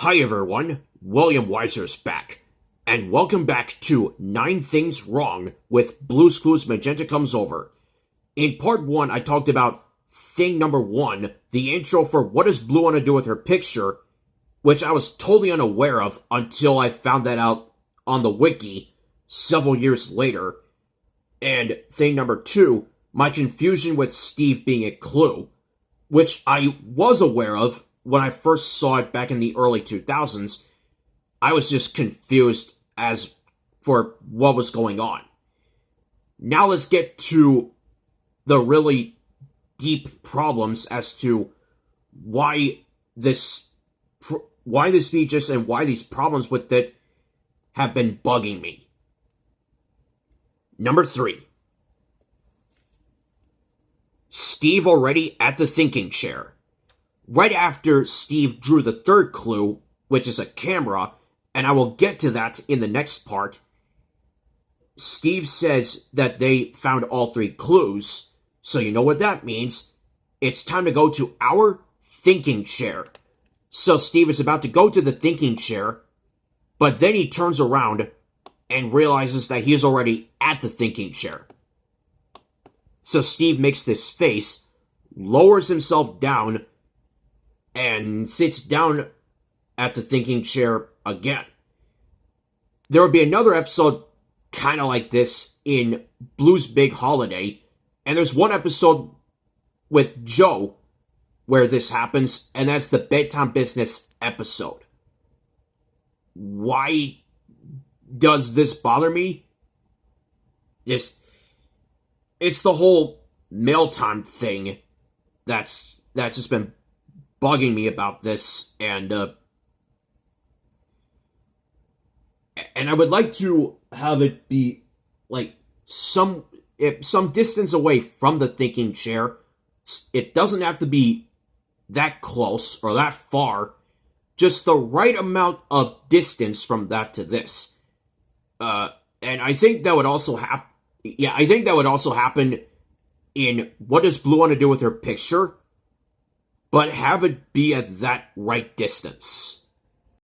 Hi everyone, William Weyser's back, and welcome back to 9 Things Wrong with Blue's Clues Magenta Comes Over. In part 1, I talked about thing number 1, the intro for What Does Blue Want to Do with Her Picture, which I was totally unaware of until I found that out on the wiki several years later. And thing number 2, my confusion with Steve being a clue, which I was aware of when I first saw it back in the early 2000s. I was just confused as for what was going on. Now let's get to the really deep problems as to why this speeches and why these problems with it have been bugging me. Number 3. Steve already at the thinking chair. Right after Steve drew the third clue, which is a camera, and I will get to that in the next part, Steve says that they found all 3 clues, so you know what that means. It's time to go to our thinking chair. So Steve is about to go to the thinking chair, but then he turns around and realizes that he is already at the thinking chair. So Steve makes this face, lowers himself down, and sits down at the thinking chair again. There will be another episode kind of like this in Blue's Big Holiday, and there's one episode with Joe where this happens, and that's the Bedtime Business episode. Why does this bother me? It's the whole mail time thing that's just been bugging me about this, and I would like to have it be like some distance away from the thinking chair. It doesn't have to be that close or that far, just the right amount of distance from that to this. And I think that would also happen in What Does Blue Want to Do with Her Picture, but have it be at that right distance.